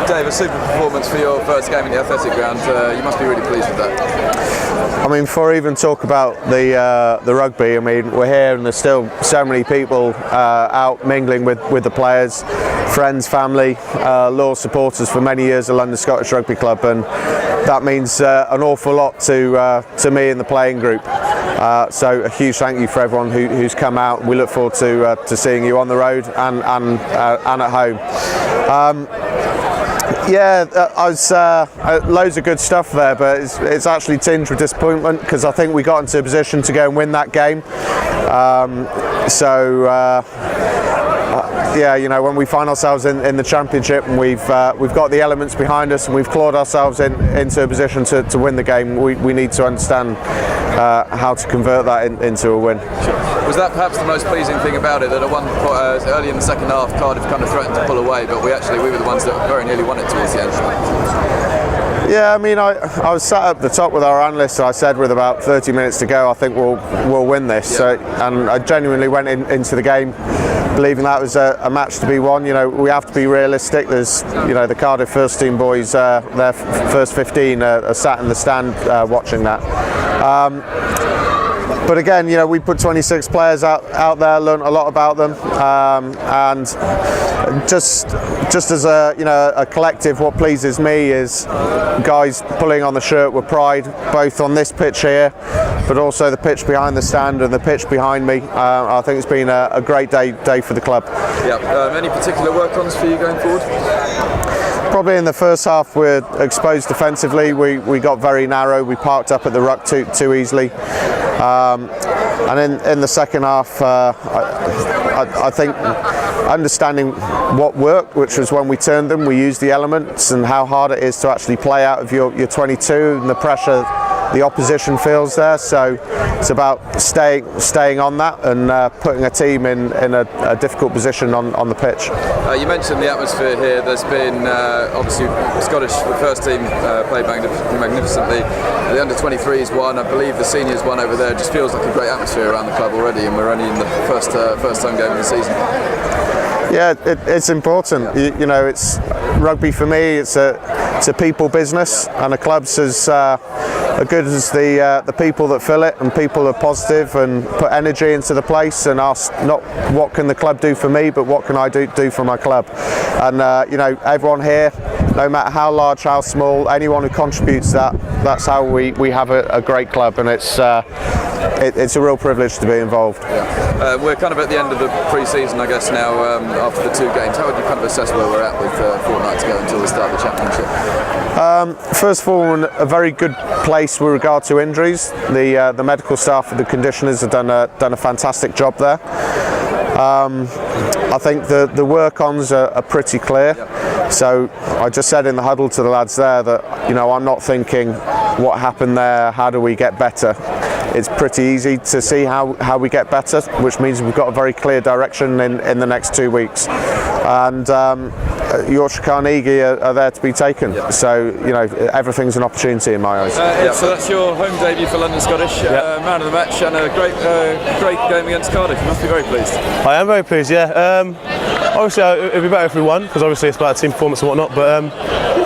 Dave, a super performance for your first game in the athletic ground. You must be really pleased with that. I mean, before I even talk about the rugby, I mean, we're here and there's still so many people out mingling with the players, friends, family, loyal supporters for many years of London Scottish Rugby Club, and that means an awful lot to me and the playing group. So a huge thank you for everyone who's come out. We look forward to seeing you on the road and at home. Loads of good stuff there, but it's actually tinged with disappointment because I think we got into a position to go and win that game. When we find ourselves in the championship and we've got the elements behind us and we've clawed ourselves into a position to win the game, we need to understand how to convert that into a win. Was that perhaps the most pleasing thing about it, that at one point early in the second half Cardiff kind of threatened to pull away, but we were the ones that very nearly won it towards the end? Yeah, I mean, I was sat up the top with our analysts and I said with about 30 minutes to go I think we'll win this. Yeah. So, and I genuinely went into the game believing that was a match to be won. You know, we have to be realistic. There's, the Cardiff first team boys, their first 15 are sat in the stand watching that. But again, we put 26 players out there, learned a lot about them, and just as a collective, what pleases me is guys pulling on the shirt with pride, both on this pitch here, but also the pitch behind the stand and the pitch behind me. I think it's been a great day for the club. Yeah. Any particular work-ons for you going forward? Probably in the first half we're exposed defensively. We got very narrow. We parked up at the ruck too easily. And in the second half, I think understanding what worked, which was when we turned them, we used the elements and how hard it is to actually play out of your 22 and the pressure the opposition feels there. So it's about staying on that and putting a team in a difficult position on the pitch. You mentioned the atmosphere here. There's been obviously Scottish first team played magnificently. The under-23s won. I believe the seniors won over there. It just feels like a great atmosphere around the club already, and we're only in the first home game of the season. Yeah, it's important. It's rugby for me. It's a people business, and a club's as good as the people that fill it, and people are positive and put energy into the place and ask not what can the club do for me, but what can I do for my club. And everyone here, no matter how large, how small, anyone who contributes that's how we have a great club, and it's a real privilege to be involved. Yeah. We're kind of at the end of the pre-season, I guess, now after the two games. How would you kind of assess where we're at with a fortnight to go until the start of the championship? First of all, we're in a very good place with regard to injuries. The medical staff and the conditioners have done a fantastic job there. I think the work-ons are pretty clear. Yep. So I just said in the huddle to the lads there that I'm not thinking what happened there, how do we get better. It's pretty easy to see how we get better, which means we've got a very clear direction in the next 2 weeks. And Yorkshire Carnegie are there to be taken. Yep. So everything's an opportunity in my eyes. So that's your home debut for London Scottish, man of the match, and a great game against Cardiff. You must be very pleased. I am very pleased. Yeah. Obviously, it'd be better if we won, because obviously it's about a team performance and whatnot. But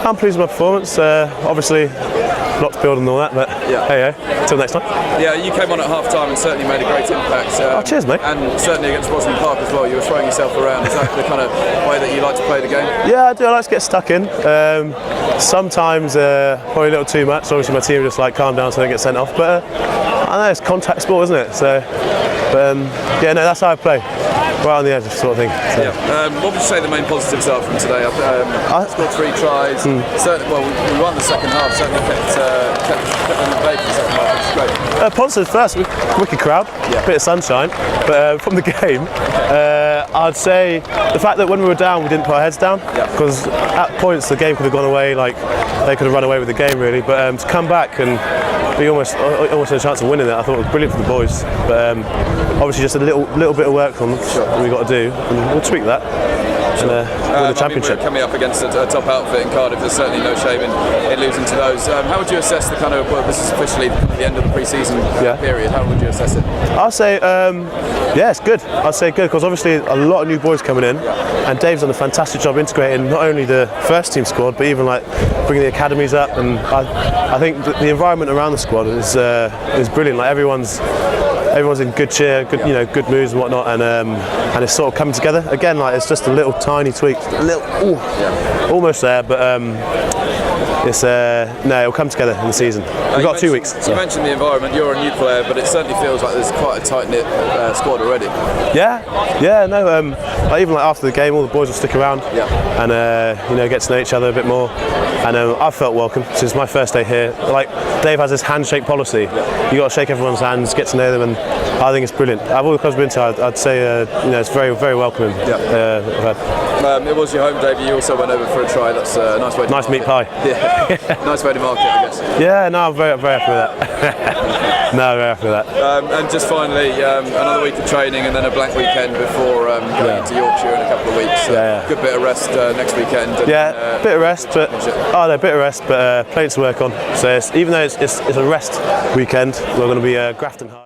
I'm pleased with my performance. Obviously, not to build and all that, but hey, till next time. Yeah, you came on at half-time and certainly made a great impact. Cheers, mate. And certainly against Roslyn Park as well. You were throwing yourself around. Is that the kind of way that you like to play the game? Yeah, I do. I like to get stuck in. Sometimes probably a little too much. Obviously, my team just calm down so they don't get sent off. But I know it's contact sport, isn't it? So, that's how I play. Right on the edge, sort of thing. So. Yeah. What would you say the main positives are from today? I scored 3 tries. We won the second half. Certainly kept them at bay for the second half, which is great. Positives first, wicked crowd, bit of sunshine. But from the game, I'd say the fact that when we were down, we didn't put our heads down, because at points the game could have gone away. They could have run away with the game really. But to come back and be almost had a chance of winning it, I thought it was brilliant for the boys. But obviously just a little bit of work on that we got to do, and we'll tweak that. win the championship. We're coming up against a top outfit in Cardiff. There's certainly no shame in losing to those. How would you assess the kind of, well, this is officially the end of the pre-season period. How would you assess it? I'll say, it's good. I'd say good because obviously a lot of new boys coming in, and Dave's done a fantastic job integrating not only the first team squad, but even like bringing the academies up. And I think the environment around the squad is brilliant. Like everyone's in good cheer, good moods and whatnot, and it's sort of coming together again. Like it's just a little tiny tweak, almost there, but it'll come together in the season. We've got 2 weeks. You mentioned the environment. You're a new player, but it certainly feels like there's quite a tight knit squad already. Even after the game, all the boys will stick around and get to know each other a bit more. And I've felt welcome since my first day here. Like Dave has this handshake policy. You got to shake everyone's hands, get to know them, and I think it's brilliant. Out of all the clubs I've been to, I'd say it's very, very welcoming. It was your home debut. You also went over for a try. That's a nice way to nice meat pie. Yeah, nice way to mark it, I guess. Yeah, no, I'm very, very happy with that. Very happy with that. And just finally, another week of training and then a blank weekend before going into Yorkshire in a couple of weeks. Good bit of rest next weekend. And, bit of rest, but plenty to work on. So even though it's a rest weekend, we're going to be grafting hard.